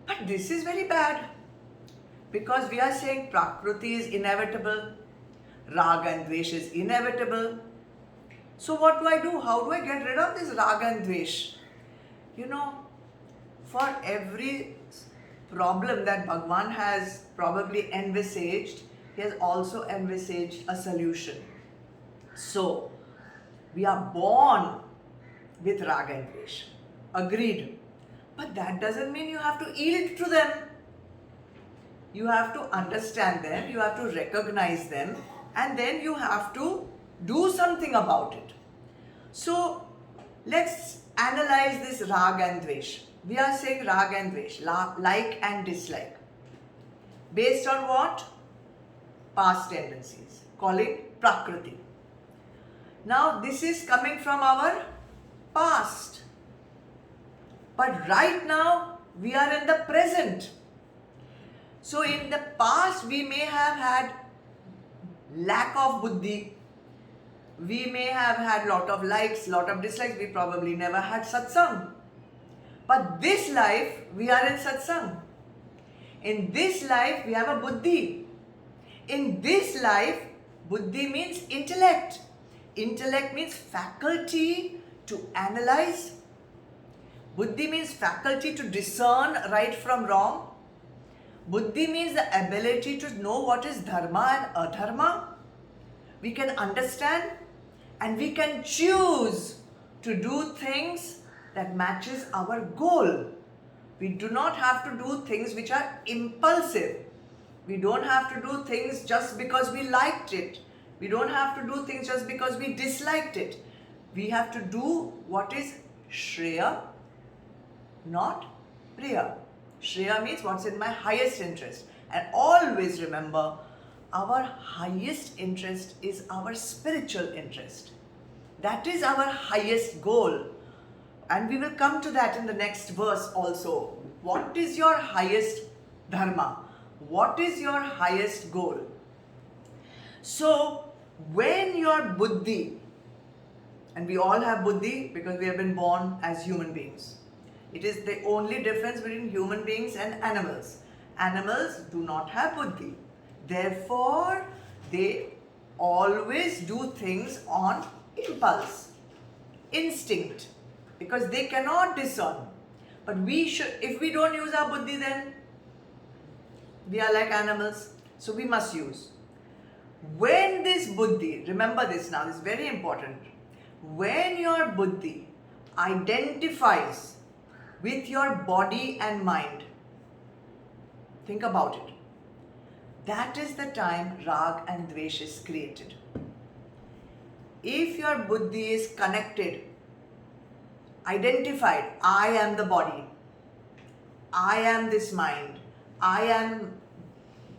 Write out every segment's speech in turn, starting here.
But this is very bad because we are saying Prakriti is inevitable, Raga and Dvesh is inevitable. So what do I do? How do I get rid of this Raga and Dvesh? You know, for every problem that Bhagwan has probably envisaged, he has also envisaged a solution. So, we are born with Raga and Dvesh. Agreed. But that doesn't mean you have to yield to them. You have to understand them, you have to recognize them, and then you have to do something about it. So, let's analyze this Rag and Dvesh. We are saying Rag and Dvesh, like and dislike. Based on what? Past tendencies, calling Prakriti. Now, this is coming from our past. But right now, we are in the present. So, in the past, we may have had lack of buddhi. We may have had lot of likes, lot of dislikes. We probably never had satsang. But this life, we are in satsang. In this life, we have a buddhi. In this life, buddhi means intellect. Intellect means faculty to analyze. Buddhi means faculty to discern right from wrong. Buddhi means the ability to know what is dharma and adharma. We can understand and we can choose to do things that matches our goal. We do not have to do things which are impulsive. We don't have to do things just because we liked it. We don't have to do things just because we disliked it. We have to do what is Shreya, not Priya. Shreya means what's in my highest interest. And always remember, our highest interest is our spiritual interest. That is our highest goal. And we will come to that in the next verse also. What is your highest dharma? What is your highest goal? So, when your buddhi, and we all have buddhi because we have been born as human beings. It is the only difference between human beings and animals. Animals do not have buddhi. Therefore, they always do things on impulse, instinct, because they cannot discern. But we should, if we don't use our buddhi, then we are like animals. So we must use. When this buddhi, remember this now, this is very important. When your buddhi identifies with your body and mind, think about it. That is the time Rag and Dvesh is created. If your buddhi is connected, identified, I am the body, I am this mind, I am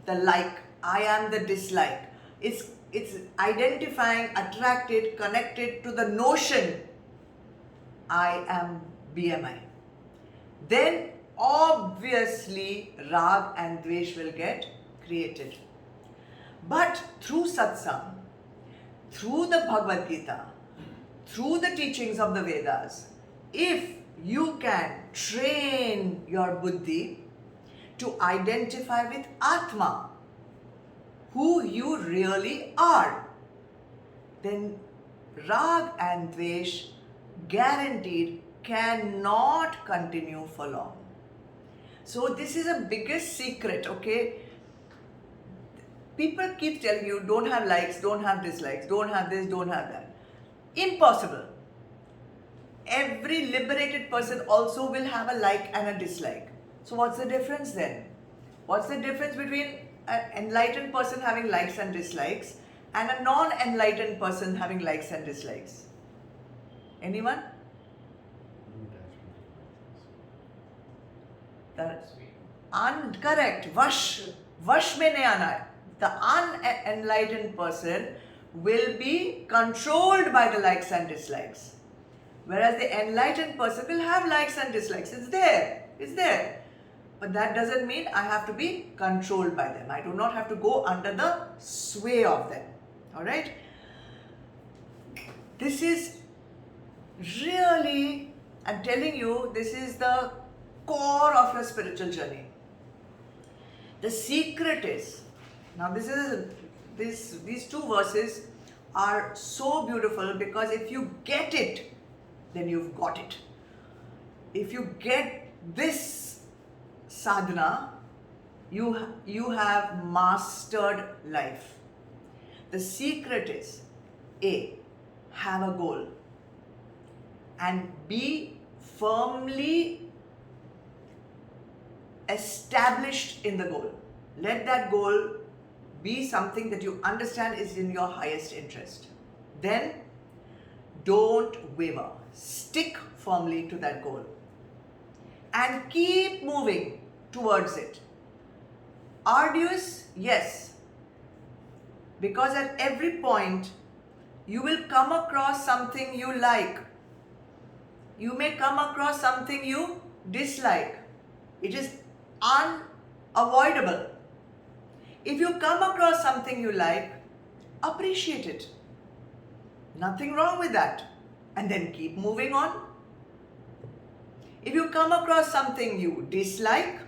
the like, I am the dislike. It's identifying, attracted, connected to the notion, I am BMI. Then obviously Rag and Dvesh will get created. But through satsang, through the Bhagavad Gita, through the teachings of the Vedas, if you can train your buddhi to identify with Atma, who you really are, then Rag and Dvesh guaranteed cannot continue for long. So this is a biggest secret, okay? People keep telling you, don't have likes, don't have dislikes, don't have this, don't have that. Impossible. Every liberated person also will have a like and a dislike. So what's the difference then? What's the difference between an enlightened person having likes and dislikes and a non-enlightened person having likes and dislikes? Anyone? Correct. Vash mein nahi aana hai. The unenlightened person will be controlled by the likes and dislikes. Whereas the enlightened person will have likes and dislikes. It's there. But that doesn't mean I have to be controlled by them. I do not have to go under the sway of them. Alright? This is really, I'm telling you, this is the core of your spiritual journey. The secret is, now these two verses are so beautiful because if you get it, then you've got it. If you get this sadhana, you have mastered life. The secret is A, have a goal, and B, firmly established in the goal. Let that goal be something that you understand is in your highest interest. Then don't waver. Stick firmly to that goal and keep moving towards it. Arduous, yes, because at every point you will come across something you like. You may come across something you dislike. It is unavoidable. If you come across something you like, appreciate it. Nothing wrong with that. And then keep moving on. If you come across something you dislike,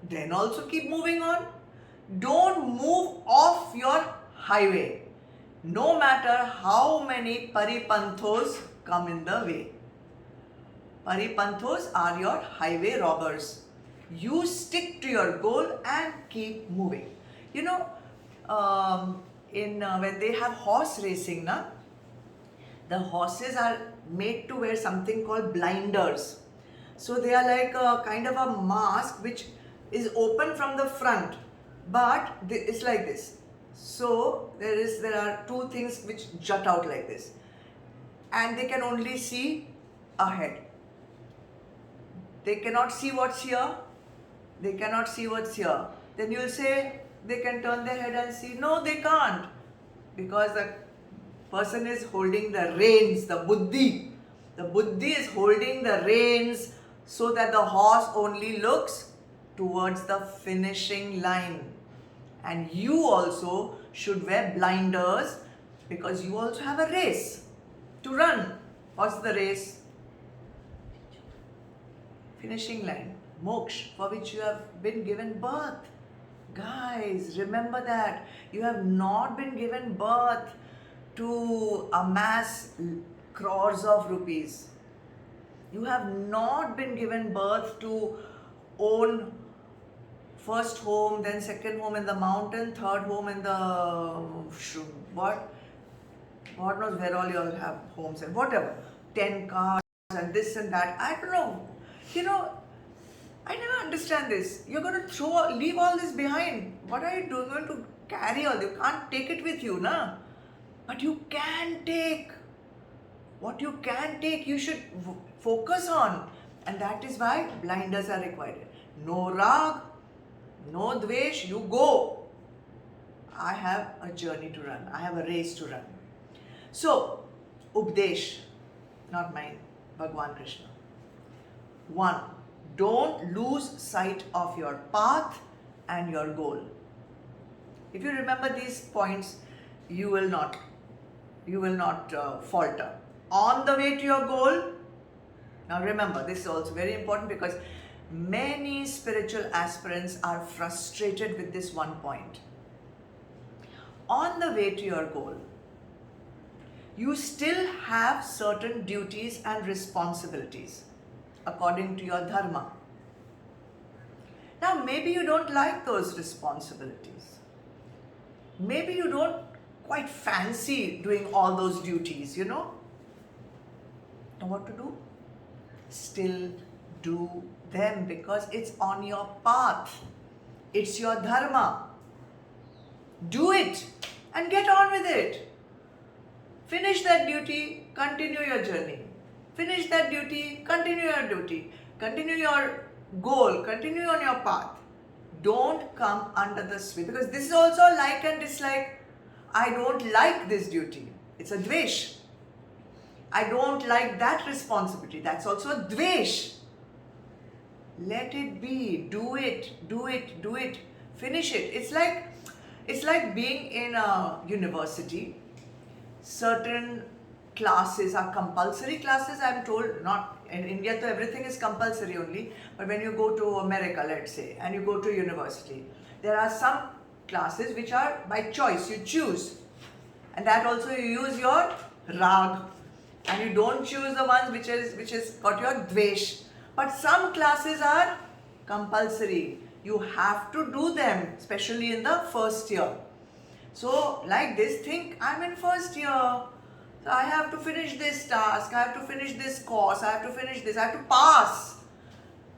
then also keep moving on. Don't move off your highway, no matter how many paripanthos come in the way. Paripanthos are your highway robbers. You stick to your goal and keep moving. You know, when they have horse racing, the horses are made to wear something called blinders. So they are like a kind of a mask which is open from the front, but it's like this. So there are two things which jut out like this, and they can only see ahead. They cannot see what's here. They cannot see what's here. Then you'll say they can turn their head and see. No, they can't, because the person is holding the reins, the buddhi. The buddhi is holding the reins so that the horse only looks towards the finishing line. And you also should wear blinders because you also have a race to run. What's the race? Finishing line, moksha, for which you have been given birth. Guys, remember that. You have not been given birth to amass crores of rupees. You have not been given birth to own first home, then second home in the mountain, third home in the what? God knows where all you all have homes and whatever. 10 cars and this and that. I don't know. You know, I never understand this. You're going to leave all this behind. What are you doing? Going to carry all? You can't take it with you, na? But you can take. What you can take, you should focus on. And that is why blinders are required. No rag, no dvesh, you go. I have a journey to run. I have a race to run. So, Updesh, not mine, Bhagwan Krishna. 1. Don't lose sight of your path and your goal. If you remember these points, you will not falter. On the way to your goal, now remember, this is also very important because many spiritual aspirants are frustrated with this one point. On the way to your goal, you still have certain duties and responsibilities according to your dharma. Now, maybe you don't like those responsibilities. Maybe you don't quite fancy doing all those duties, you know. Now what to do? Still do them because it's on your path. It's your dharma. Do it and get on with it. Finish that duty, continue your journey. Finish that duty, continue your duty. Continue your goal, continue on your path. Don't come under the sway, because this is also like and dislike. I don't like this duty. It's a dvesh. I don't like that responsibility. That's also a dvesh. Let it be. Do it. Do it. Do it. Finish it. It's like being in a university. Certain classes are compulsory classes, I'm told, not In India, so everything is compulsory only. But when you go to America, let's say, and you go to university, there are some classes which are by choice. You choose, and that also you use your rag, and you don't choose the ones which is got your dvesh. But some classes are compulsory. You have to do them, especially in the first year. So like this, think I'm in first year. So I have to finish this task, I have to finish this course, I have to finish this, I have to pass.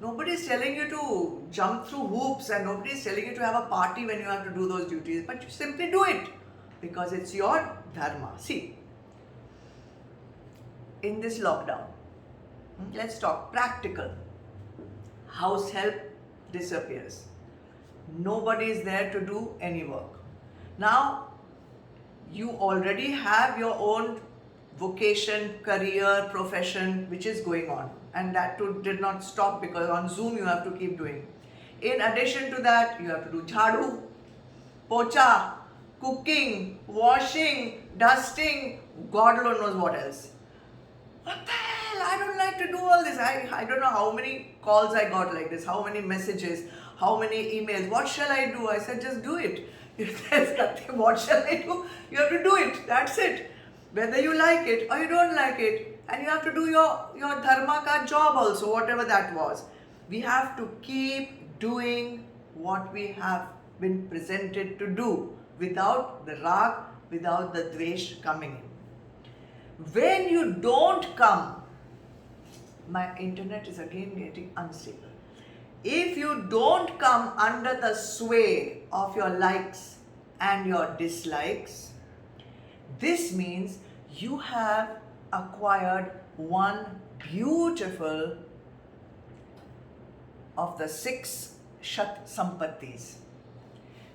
Nobody is telling you to jump through hoops, and nobody is telling you to have a party when you have to do those duties, but you simply do it because it's your dharma. See, in this lockdown, let's talk practical. House help disappears. Nobody is there to do any work. Now, you already have your own vocation, career, profession which is going on, and that too did not stop because on Zoom you have to keep doing. In addition to that, you have to do jhadu, pocha, cooking, washing, dusting, God alone knows what else. What the hell? I don't like to do all this. I don't know how many calls I got like this, how many messages, how many emails. What shall I do? I said, just do it. If there's nothing, what shall I do? You have to do it. That's it. Whether you like it or you don't like it. And you have to do your dharma ka job also, whatever that was. We have to keep doing what we have been presented to do without the rag, without the dvesh coming in. When you don't come, my internet is again getting unstable. If you don't come under the sway of your likes and your dislikes, this means you have acquired one beautiful of the 6 Shat Sampattis.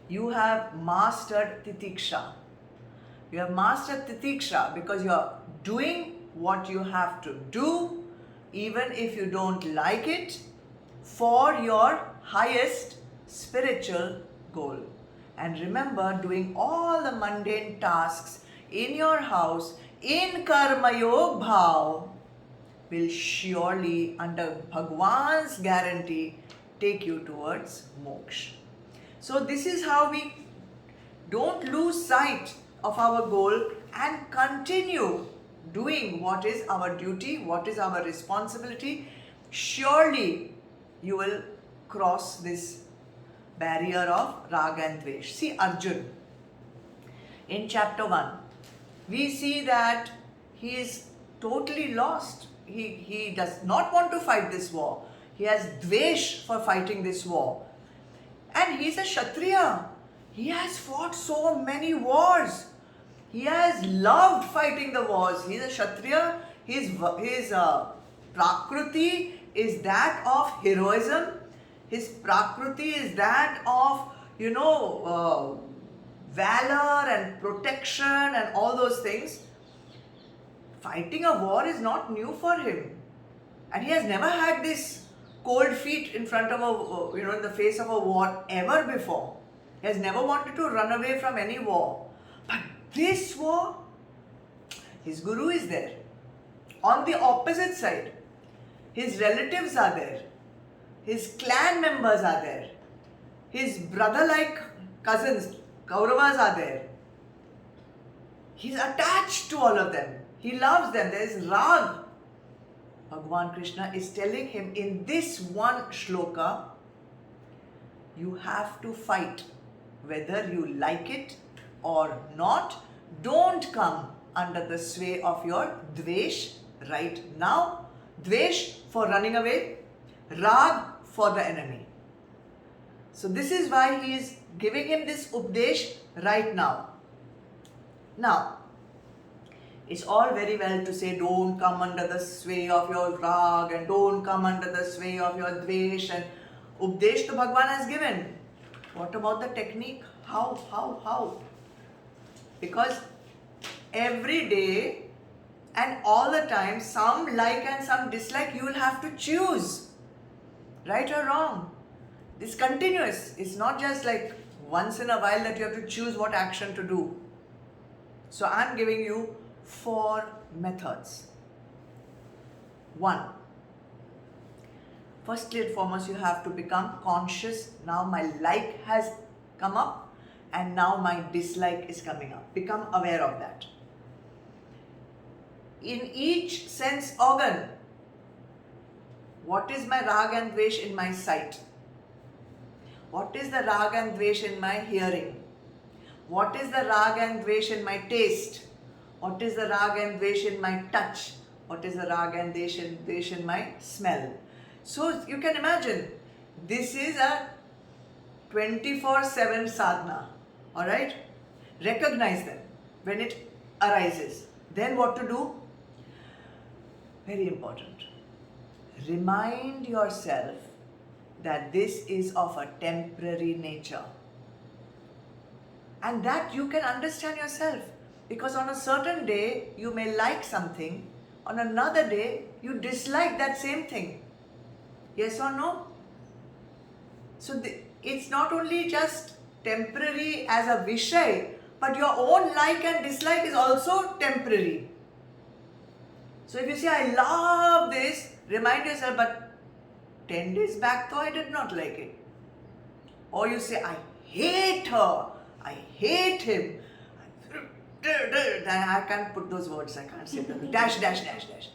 You have mastered Titiksha. You have mastered Titiksha because you are doing what you have to do, even if you don't like it, for your highest spiritual goal. And remember, doing all the mundane tasks in your house in Karma Yog Bhav will surely, under Bhagwan's guarantee, take you towards moksha. So this is how we don't lose sight of our goal and continue doing what is our duty, what is our responsibility. Surely you will cross this barrier of raga and dvesh. See Arjun. In chapter 1, we see that he is totally lost. He does not want to fight this war. He has dvesh for fighting this war. And he is a Kshatriya. He has fought so many wars. He has loved fighting the wars. He is a Kshatriya. His prakriti is that of heroism. His prakriti is that of, valor and protection and all those things. Fighting a war is not new for him. And he has never had this cold feet in front of in the face of a war ever before. He has never wanted to run away from any war. But this war, his guru is there. On the opposite side, his relatives are there. His clan members are there. His brother-like cousins, Kauravas, are there. He's attached to all of them. He loves them. There is rag. Bhagwan Krishna is telling him in this one shloka, you have to fight. Whether you like it or not, don't come under the sway of your dvesh right now. Dvesh for running away, rag for the enemy. So this is why he is giving him this updesh right now. Now, it's all very well to say don't come under the sway of your rag and don't come under the sway of your dvesh, and updesh to Bhagwan has given. What about the technique? How? Because every day and all the time, some like and some dislike, you will have to choose. Right or wrong? It's continuous. It's not just like once in a while that you have to choose what action to do. So I'm giving you 4 methods. 1. Firstly and foremost, you have to become conscious. Now my like has come up and now my dislike is coming up. Become aware of that. In each sense organ, what is my rag and dvesh in my sight? What is the rag and dvesh in my hearing? What is the rag and dvesh in my taste? What is the rag and dvesh in my touch? What is the rag and dvesh in my smell? So you can imagine, this is a 24/7 sadhana. Alright? Recognize them when it arises. Then what to do? Very important. Remind yourself that this is of a temporary nature. And that you can understand yourself. Because on a certain day, you may like something. On another day, you dislike that same thing. Yes or no? So it's not only just temporary as a vishay, but your own like and dislike is also temporary. So if you say, I love this, remind yourself, but 10 days back though I did not like it. Or you say, I hate her, I hate him. I can't put those words, I can't say them. Dash, dash, dash, dash.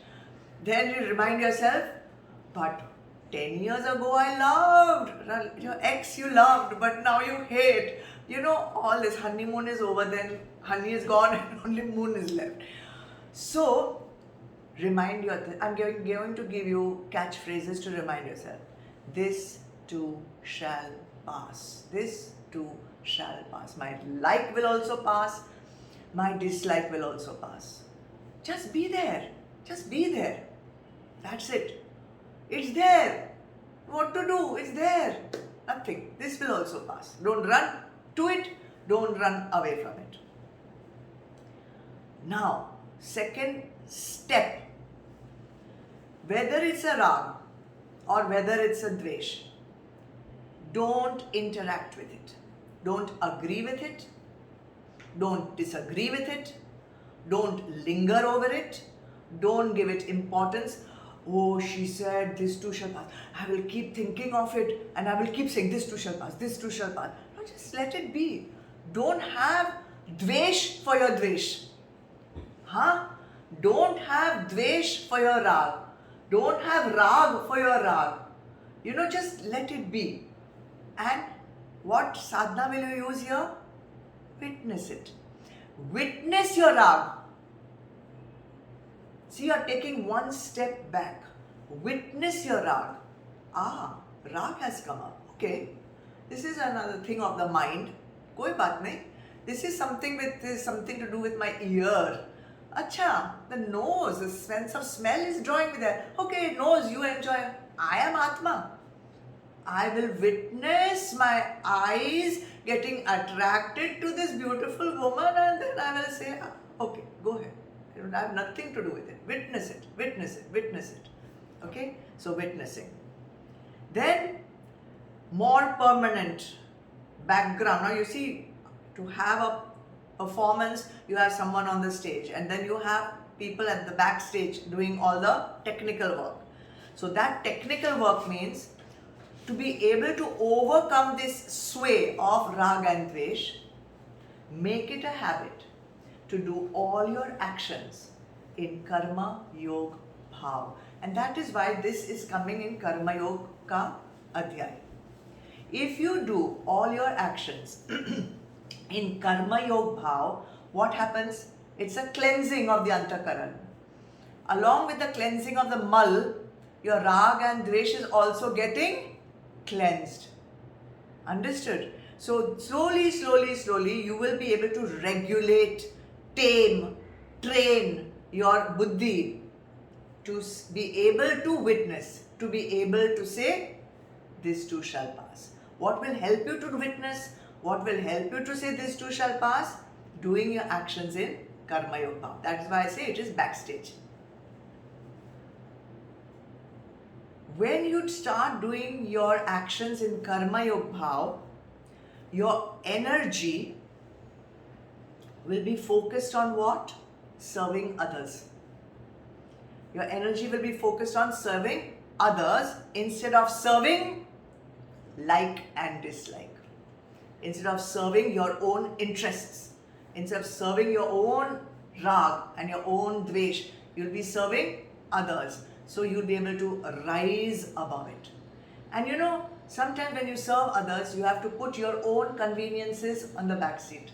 Then you remind yourself, but 10 years ago I loved, your ex you loved, but now you hate. You know, all this honeymoon is over, then honey is gone and only moon is left. So, remind yourself, I'm going to give you catchphrases to remind yourself. This too shall pass. This too shall pass. My like will also pass. My dislike will also pass. Just be there. Just be there. That's it. It's there. What to do? It's there. Nothing. This will also pass. Don't run to it. Don't run away from it. Now, second step. Whether it's a rag or whether it's a dvesh, don't interact with it. Don't agree with it. Don't disagree with it. Don't linger over it. Don't give it importance. Oh, she said this too shall pass. I will keep thinking of it and I will keep saying this too shall pass, this too shall pass. No, just let it be. Don't have dvesh for your dvesh. Don't have dvesh for your rag. Don't have rag for your rag. Just let it be. And what sadhana will you use here? Witness it. Witness your rag. See, you are taking one step back. Witness your rag. Rag has come up. Okay. This is another thing of the mind. Koi baat nahi. This is something to do with my ear. Acha, the nose, the sense of smell is drawing me there. Okay, nose, you enjoy. I am Atma. I will witness my eyes getting attracted to this beautiful woman and then I will say, okay, go ahead. I have nothing to do with it. Witness it, witness it, witness it. Okay, so witnessing. Then, more permanent background. Now you see, to have a performance, you have someone on the stage and then you have people at the backstage doing all the technical work. So that technical work means to be able to overcome this sway of rag and dvesh, make it a habit to do all your actions in Karma Yoga Bhav. And that is why this is coming in Karma Yoga Ka Adhyay. If you do all your actions in Karma Yoga Bhav, what happens? It's a cleansing of the Antakaran. Along with the cleansing of the Mal, your Rag and Dvesh is also getting cleansed. Understood? So slowly, you will be able to regulate, tame, train your buddhi to be able to witness, to be able to say, this too shall pass. What will help you to witness? What will help you to say this too shall pass? Doing your actions in Karma Yoga Bhav. That's why I say it is backstage. When you start doing your actions in Karma Yoga Bhav, your energy will be focused on what? Serving others. Your energy will be focused on serving others instead of serving like and dislike. Instead of serving your own interests, instead of serving your own rag and your own dvesh, you'll be serving others. So you'll be able to rise above it. And you know, sometimes when you serve others, you have to put your own conveniences on the back seat.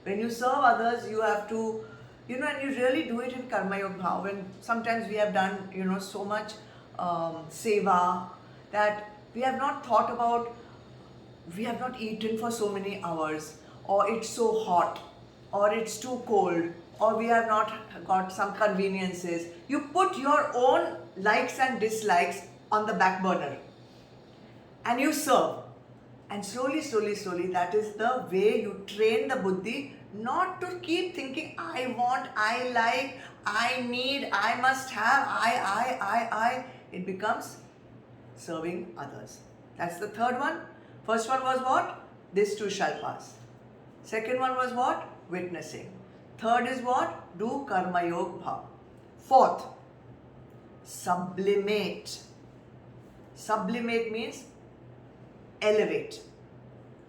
When you serve others, you have to, you know, and you really do it in Karma Yoga Bhav. And sometimes we have done, you know, so much seva that we have not thought about, we have not eaten for so many hours, or it's so hot, or it's too cold, or we have not got some conveniences. You put your own likes and dislikes on the back burner and you serve. And slowly, slowly, slowly, that is the way you train the buddhi not to keep thinking, I want, I like, I need, I must have, I. It becomes serving others. That's the third one. First one was what? This too shall pass. Second one was what? Witnessing. Third is what? Do Karma Yoga Bhav. Fourth, sublimate. Sublimate means elevate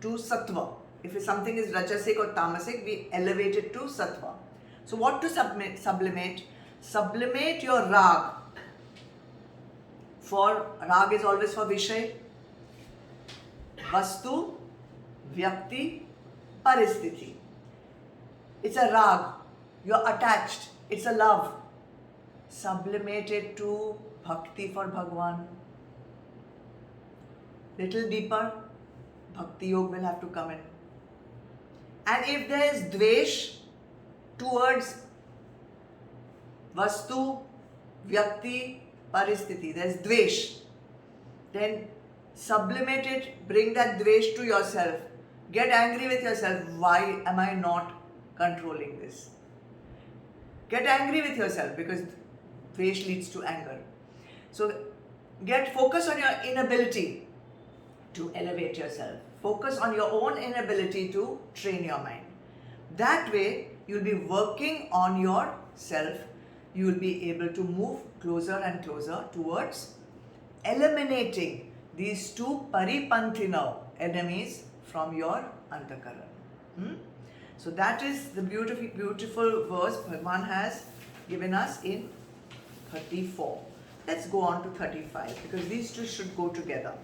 to sattva. If something is rajasic or tamasic, we elevate it to sattva. So what to sublimate? Sublimate your rag. For rag is always for Vishay, Vastu, Vyakti, Paristhiti. It's a rag. You're attached. It's a love. Sublimate it to bhakti for Bhagwan. Little deeper, bhakti yoga will have to come in. And if there is dvesh towards Vastu, Vyakti, Paristhiti, there is dvesh, then sublimate it, bring that dvesh to yourself. Get angry with yourself. Why am I not controlling this? Get angry with yourself because dvesh leads to anger. So get focus on your inability to elevate yourself. Focus on your own inability to train your mind. That way, you'll be working on yourself. You will be able to move closer and closer towards eliminating these two paripanthina enemies from your antakaran. So that is the beautiful verse Bhagwan has given us in 34. Let's go on to 35 because these two should go together.